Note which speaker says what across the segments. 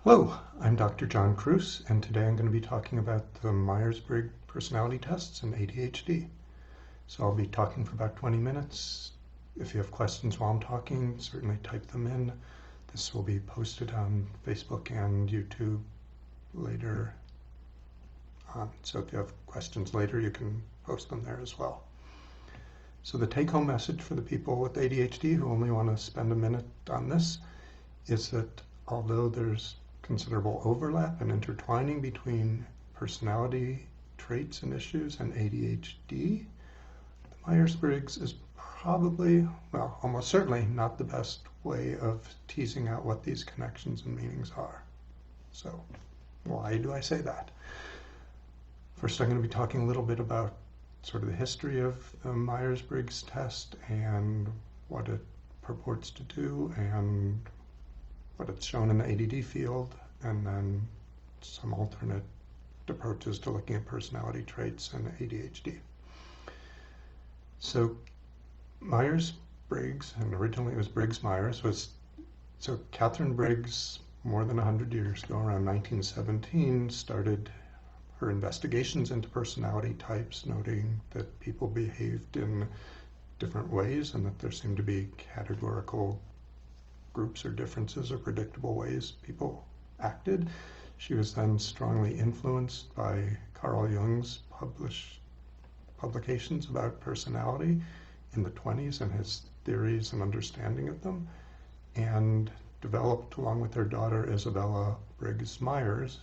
Speaker 1: Hello, I'm Dr. John Kruse, and today I'm going to be talking about the Myers-Briggs Personality Tests and ADHD. So I'll be talking for about 20 minutes. If you have questions while I'm talking, certainly type them in. This will be posted on Facebook and YouTube later on. So if you have questions later, you can post them there as well. So the take-home message for the people with ADHD who only want to spend a minute on this is that although there's considerable overlap and intertwining between personality traits and issues and ADHD, the Myers-Briggs is probably, well, almost certainly not the best way of teasing out what these connections and meanings are. So why do I say that? First, I'm going to be talking a little bit about sort of the history of the Myers-Briggs test and what it purports to do and what it's shown in the ADD field, and then some alternate approaches to looking at personality traits and ADHD. So Myers-Briggs, and originally it was Briggs-Myers, so Catherine Briggs, more than 100 years ago, around 1917, started her investigations into personality types, noting that people behaved in different ways and that there seemed to be categorical groups or differences or predictable ways people acted. She was then strongly influenced by Carl Jung's publications about personality in the 20s and his theories and understanding of them, and developed, along with her daughter Isabella Briggs Myers,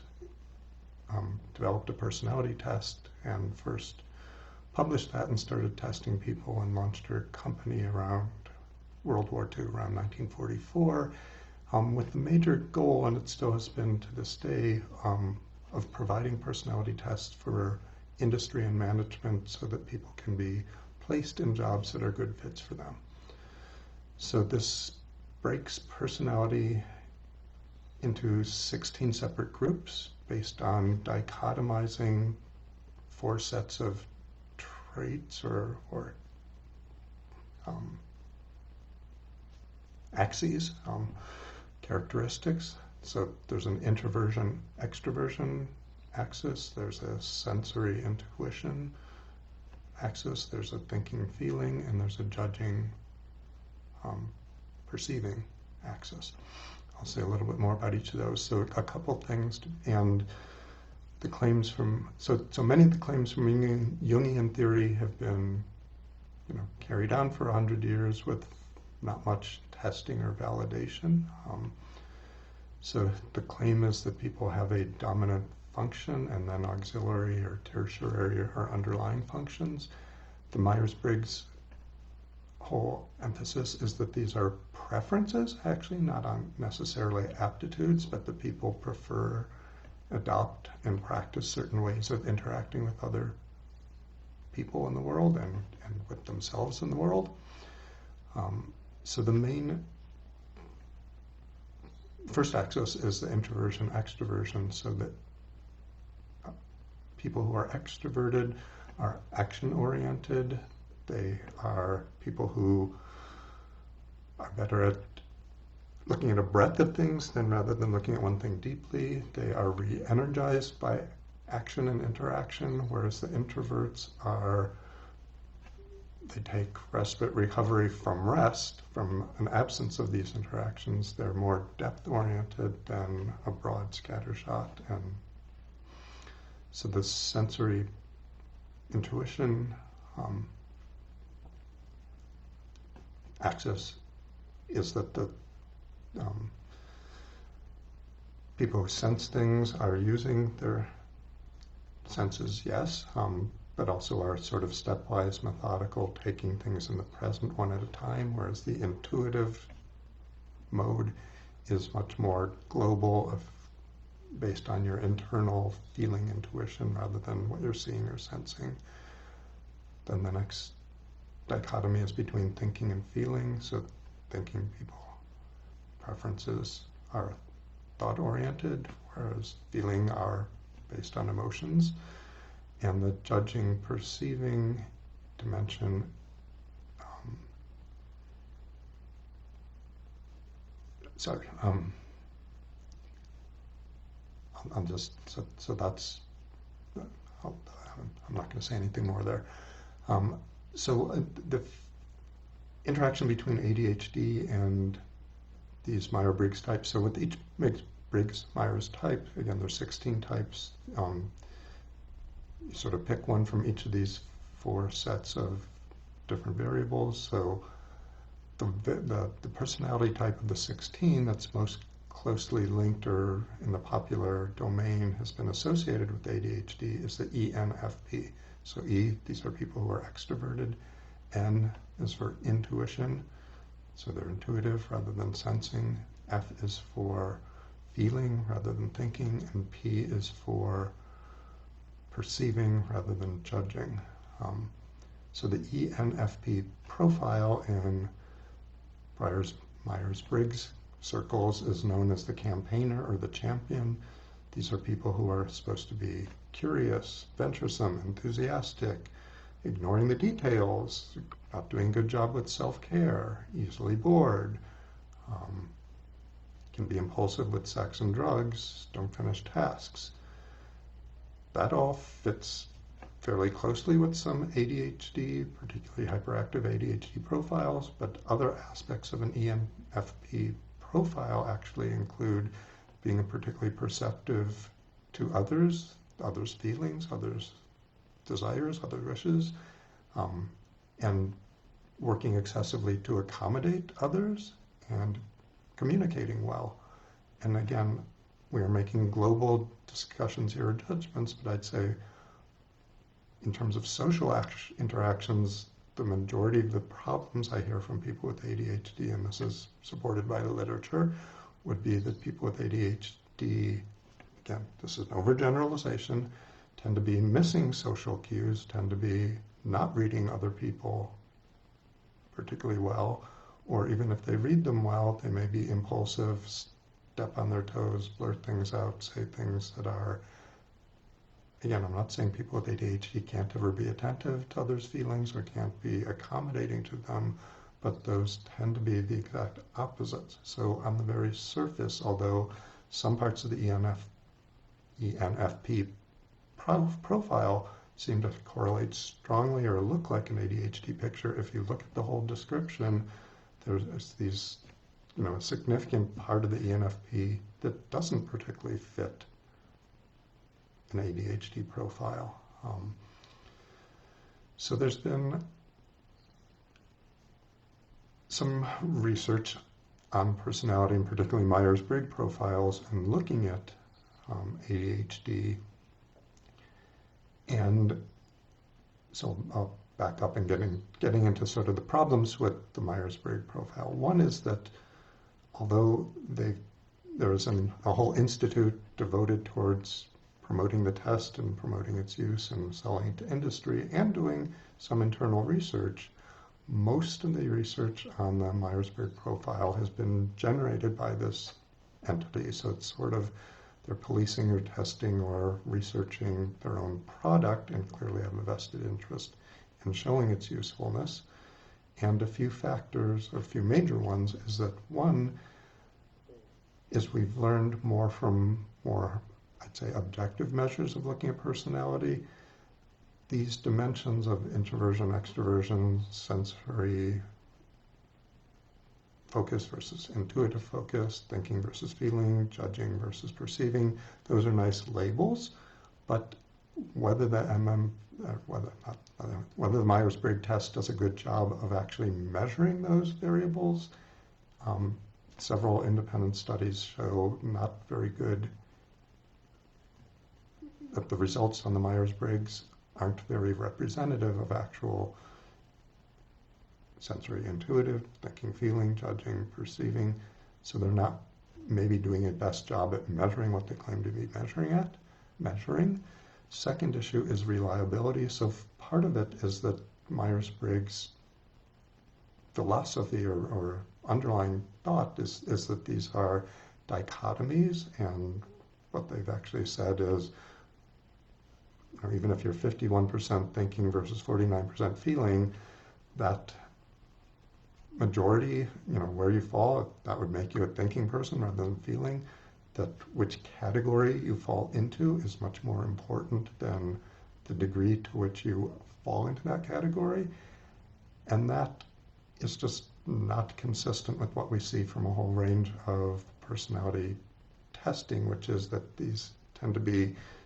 Speaker 1: developed a personality test and first published that and started testing people and launched her company around World War II, around 1944, with the major goal, and it still has been to this day, of providing personality tests for industry and management so that people can be placed in jobs that are good fits for them. So this breaks personality into 16 separate groups based on dichotomizing 4 sets of traits or axes, characteristics. So there's an introversion, extroversion axis, there's a sensory intuition axis, there's a thinking feeling, and there's a judging perceiving axis. I'll say a little bit more about each of those. So a couple things, and the claims from, so many of the claims from Jungian theory have been carried on for 100 years with not much testing or validation. So the claim is that people have a dominant function and then auxiliary or tertiary or underlying functions. The Myers-Briggs whole emphasis is that these are preferences, actually not on necessarily aptitudes, but that people prefer, adopt, and practice certain ways of interacting with other people in the world and with themselves in the world. So the main first axis is the introversion, extroversion, so that people who are extroverted are action-oriented. They are people who are better at looking at a breadth of things than rather than looking at one thing deeply. They are re-energized by action and interaction, whereas the introverts they take respite recovery from rest, from an absence of these interactions. They're more depth-oriented than a broad scattershot. And so the sensory intuition axis is that the people who sense things are using their senses, yes, but also are sort of stepwise, methodical, taking things in the present one at a time, whereas the intuitive mode is much more global, based on your internal feeling intuition rather than what you're seeing or sensing. Then the next dichotomy is between thinking and feeling. So thinking people, preferences are thought-oriented, whereas feeling are based on emotions. And the judging, perceiving dimension I'm just, so that's, I'm not going to say anything more there. The interaction between ADHD and these Myers-Briggs types, so with each Briggs-Myers type, again, there's 16 types. You sort of pick one from each of these 4 sets of different variables. So the personality type of the 16 that's most closely linked or in the popular domain has been associated with ADHD is the ENFP. So E, these are people who are extroverted. N is for intuition, so they're intuitive rather than sensing. F is for feeling rather than thinking, and P is for perceiving rather than judging. So the ENFP profile in Myers-Briggs circles is known as the campaigner or the champion. These are people who are supposed to be curious, venturesome, enthusiastic, ignoring the details, not doing a good job with self-care, easily bored, can be impulsive with sex and drugs, don't finish tasks. That all fits fairly closely with some ADHD, particularly hyperactive ADHD profiles, but other aspects of an ENFP profile actually include being particularly perceptive to others' feelings, others' desires, other wishes, and working excessively to accommodate others and communicating well. And again, we are making global discussions here or judgments, but I'd say in terms of social interactions, the majority of the problems I hear from people with ADHD, and this is supported by the literature, would be that people with ADHD, again, this is an overgeneralization, tend to be missing social cues, tend to be not reading other people particularly well, or even if they read them well, they may be impulsive, step on their toes, blurt things out, say things that are, again, I'm not saying people with ADHD can't ever be attentive to others' feelings or can't be accommodating to them, but those tend to be the exact opposites. So on the very surface, although some parts of the ENFP profile seem to correlate strongly or look like an ADHD picture, if you look at the whole description, there's these, a significant part of the ENFP that doesn't particularly fit an ADHD profile. So there's been some research on personality, and particularly Myers-Briggs profiles, and looking at ADHD. And so I'll back up and getting into sort of the problems with the Myers-Briggs profile. One is that although there is a whole institute devoted towards promoting the test and promoting its use and selling it to industry and doing some internal research, most of the research on the Myers-Briggs profile has been generated by this entity. So it's sort of they're policing or testing or researching their own product and clearly have a vested interest in showing its usefulness. And a few factors, a few major ones, is that one is we've learned more from I'd say, objective measures of looking at personality. These dimensions of introversion, extroversion, sensory focus versus intuitive focus, thinking versus feeling, judging versus perceiving, those are nice labels, but whether the whether the Myers-Briggs test does a good job of actually measuring those variables, several independent studies show not very good, that the results on the Myers-Briggs aren't very representative of actual sensory intuitive, thinking, feeling, judging, perceiving, so they're not maybe doing a best job at measuring what they claim to be measuring. Second issue is reliability. So part of it is that Myers-Briggs philosophy or underlying thought is that these are dichotomies, and what they've actually said is, even if you're 51% thinking versus 49% feeling, that majority, where you fall, that would make you a thinking person rather than feeling. that which category you fall into is much more important than the degree to which you fall into that category. And that is just not consistent with what we see from a whole range of personality testing, which is that these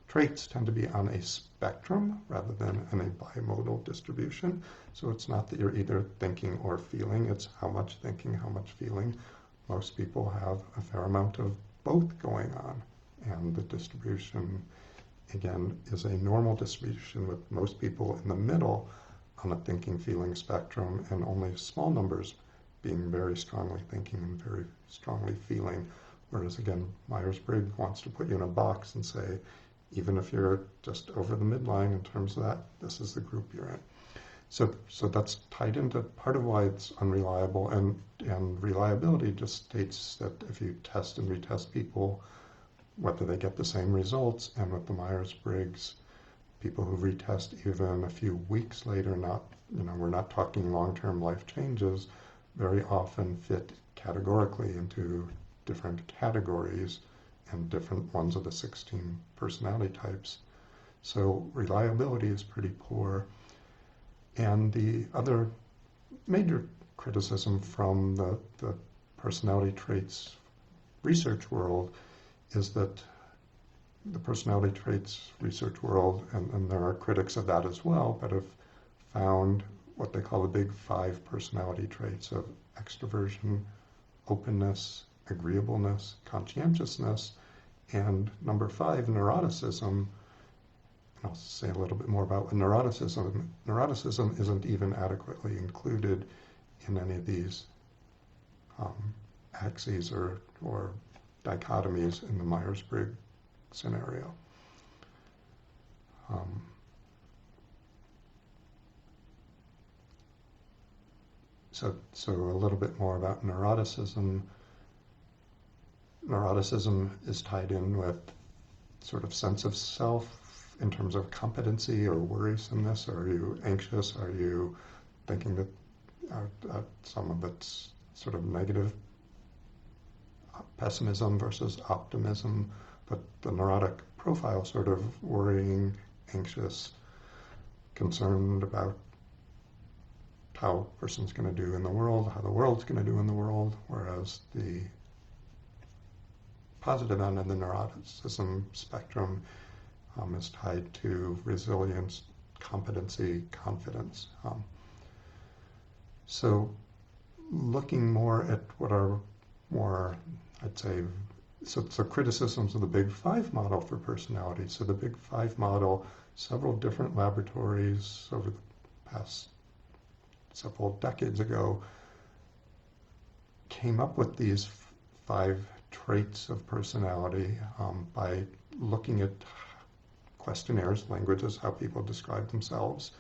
Speaker 1: traits tend to be on a spectrum rather than in a bimodal distribution. So it's not that you're either thinking or feeling, it's how much thinking, how much feeling. Most people have a fair amount of both going on. And the distribution, again, is a normal distribution with most people in the middle on a thinking-feeling spectrum and only small numbers being very strongly thinking and very strongly feeling. Whereas, again, Myers-Briggs wants to put you in a box and say, even if you're just over the midline in terms of that, this is the group you're in. So that's tied into part of why it's unreliable, and reliability just states that if you test and retest people, whether they get the same results, and with the Myers-Briggs, people who retest even a few weeks later, we're not talking long-term life changes, very often fit categorically into different categories and different ones of the 16 personality types. So reliability is pretty poor. And the other major criticism from the personality traits research world is that the personality traits research world, and there are critics of that as well, but have found what they call the big 5 personality traits of extroversion, openness, agreeableness, conscientiousness, and number 5, neuroticism. I'll say a little bit more about neuroticism. Neuroticism isn't even adequately included in any of these axes or dichotomies in the Myers-Briggs scenario. So a little bit more about neuroticism. Neuroticism is tied in with sort of sense of self in terms of competency or worrisomeness. Are you anxious? Are you thinking that some of it's sort of negative pessimism versus optimism, but the neurotic profile sort of worrying, anxious, concerned about how a person's going to do in the world, how the world's going to do in the world, whereas the positive end of the neuroticism spectrum is tied to resilience, competency, confidence. So looking more at what are more, I'd say, so criticisms of the Big 5 model for personality. So the Big 5 model, several different laboratories over the past several decades ago came up with these 5 traits of personality by looking at questionnaires, languages, how people describe themselves,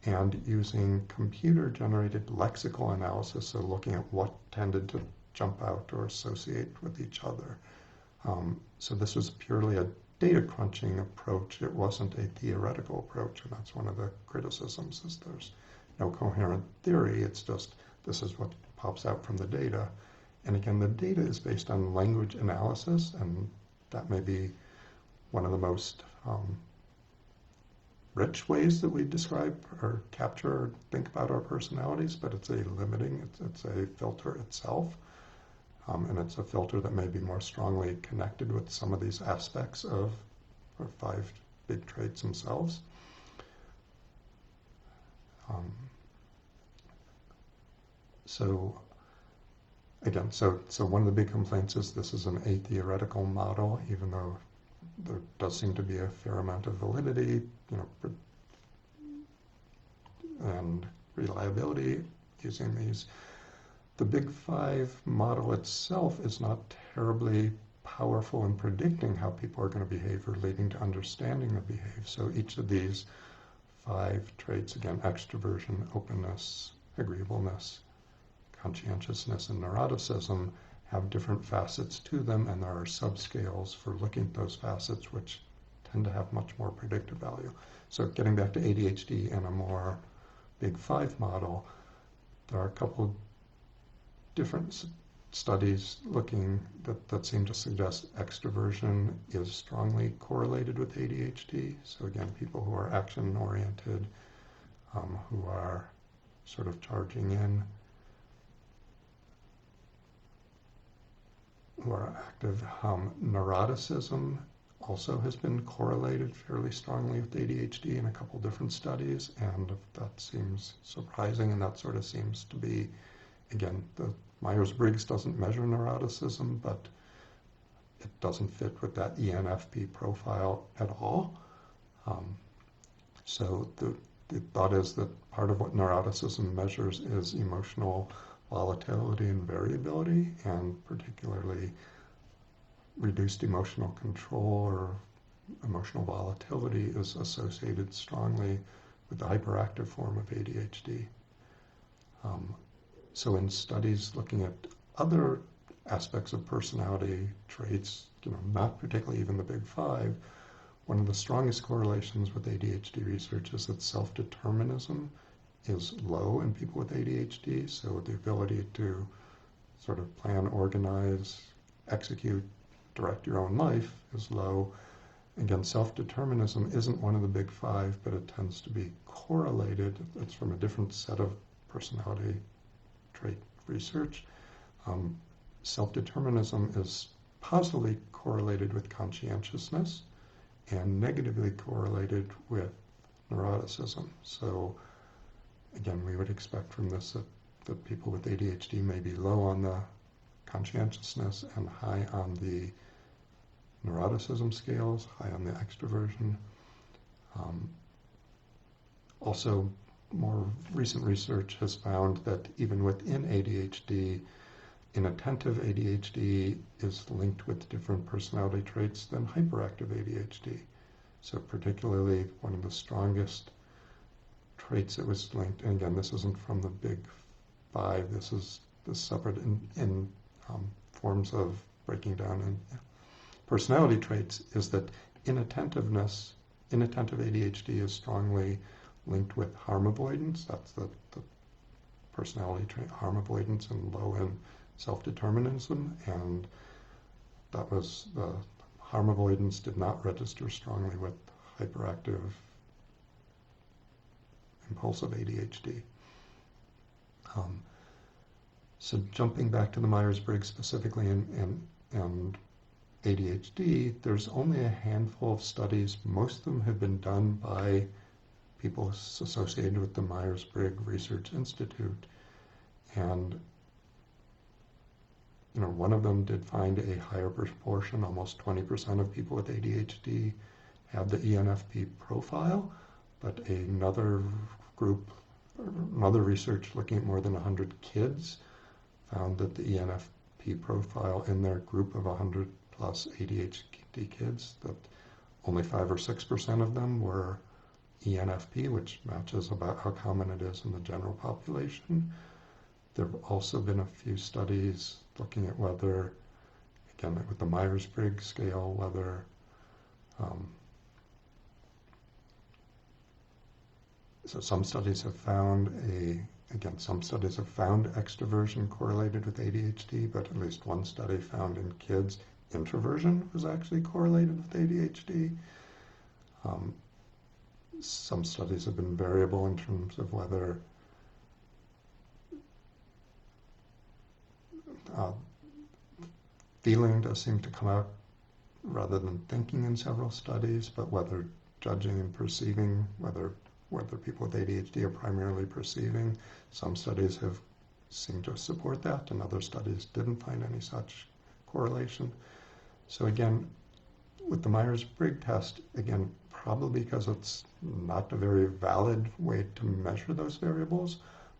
Speaker 1: and using computer-generated lexical analysis, so looking at what tended to jump out or associate with each other. So this was purely a data crunching approach. It wasn't a theoretical approach, and that's one of the criticisms, is there's no coherent theory. It's just, this is what pops out from the data. And again, the data is based on language analysis, and that may be one of the most rich ways that we describe or capture or think about our personalities, but it's a limiting, it's a filter itself. And it's a filter that may be more strongly connected with some of these aspects of our 5 big traits themselves. So again, so one of the big complaints is this is an atheoretical model, even though there does seem to be a fair amount of validity, and reliability using these. The Big 5 model itself is not terribly powerful in predicting how people are going to behave or leading to understanding of behave. So each of these 5 traits, again, extroversion, openness, agreeableness, conscientiousness, and neuroticism, have different facets to them, and there are subscales for looking at those facets which tend to have much more predictive value. So getting back to ADHD and a more Big 5 model, there are a couple of different studies looking that seem to suggest extroversion is strongly correlated with ADHD. So again, people who are action-oriented, who are sort of charging in, who are active. Neuroticism also has been correlated fairly strongly with ADHD in a couple different studies, and that seems surprising, and that sort of seems to be, again, the Myers-Briggs doesn't measure neuroticism, but it doesn't fit with that ENFP profile at all. So the thought is that part of what neuroticism measures is emotional volatility and variability, and particularly reduced emotional control or emotional volatility is associated strongly with the hyperactive form of ADHD. So in studies looking at other aspects of personality traits, not particularly even the big five, one of the strongest correlations with ADHD research is that self-determinism is low in people with ADHD. So the ability to sort of plan, organize, execute, direct your own life is low. Again, self-determinism isn't one of the big five, but it tends to be correlated. It's from a different set of personality trait research. Self-determinism is positively correlated with conscientiousness and negatively correlated with neuroticism. So again, we would expect from this that people with ADHD may be low on the conscientiousness and high on the neuroticism scales, high on the extroversion. Also, more recent research has found that even within ADHD, inattentive ADHD is linked with different personality traits than hyperactive ADHD. So particularly one of the strongest traits that was linked, and again, this isn't from the big five, this is separate in forms of breaking down in personality traits, is that inattentive ADHD is strongly linked with harm avoidance. That's the personality trait, harm avoidance, and low in self-determinism. And that was the harm avoidance did not register strongly with hyperactive impulsive ADHD. So jumping back to the Myers-Briggs specifically and ADHD, there's only a handful of studies. Most of them have been done by people associated with the Myers-Briggs Research Institute. And one of them did find a higher proportion, almost 20% of people with ADHD have the ENFP profile, but another group, another research looking at more than 100 kids found that the ENFP profile in their group of 100 plus ADHD kids, that only 5 or 6% of them were ENFP, which matches about how common it is in the general population. There have also been a few studies looking at whether, again, with the Myers-Briggs scale, whether so some studies have found extroversion correlated with ADHD, but at least one study found in kids introversion was actually correlated with ADHD. Some studies have been variable in terms of whether feeling does seem to come out rather than thinking in several studies, but whether judging and perceiving, whether people with ADHD are primarily perceiving, some studies have seemed to support that, and other studies didn't find any such correlation. So again, with the Myers-Briggs test, again, probably because it's not a very valid way to measure those variables,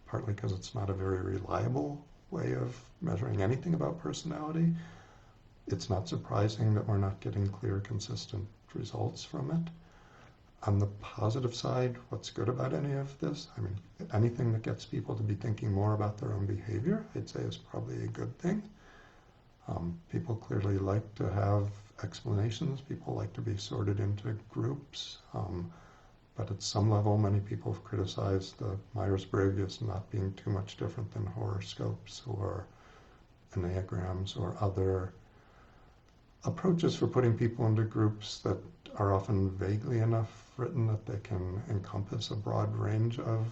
Speaker 1: partly because it's not a very reliable way of measuring anything about personality, it's not surprising that we're not getting clear, consistent results from it. On the positive side, what's good about any of this? I mean, anything that gets people to be thinking more about their own behavior, I'd say is probably a good thing. People clearly like to have explanations. People like to be sorted into groups. But at some level, many people have criticized the Myers-Briggs as not being too much different than horoscopes or enneagrams or other approaches for putting people into groups that are often vaguely enough written that they can encompass a broad range of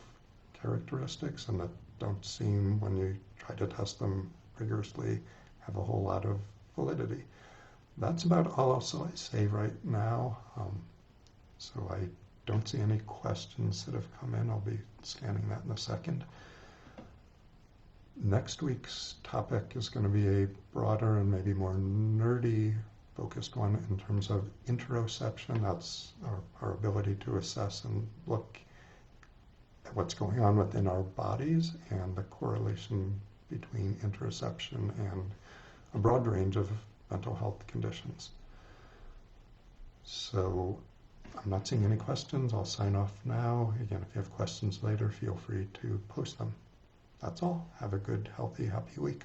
Speaker 1: characteristics and that don't seem, when you try to test them rigorously, have a whole lot of validity. That's about all I'll say right now. So I don't see any questions that have come in. I'll be scanning that in a second. Next week's topic is going to be a broader and maybe more nerdy focused one in terms of interoception. That's our ability to assess and look at what's going on within our bodies and the correlation between interoception and a broad range of mental health conditions. So I'm not seeing any questions. I'll sign off now. Again, if you have questions later, feel free to post them. That's all. Have a good, healthy, happy week.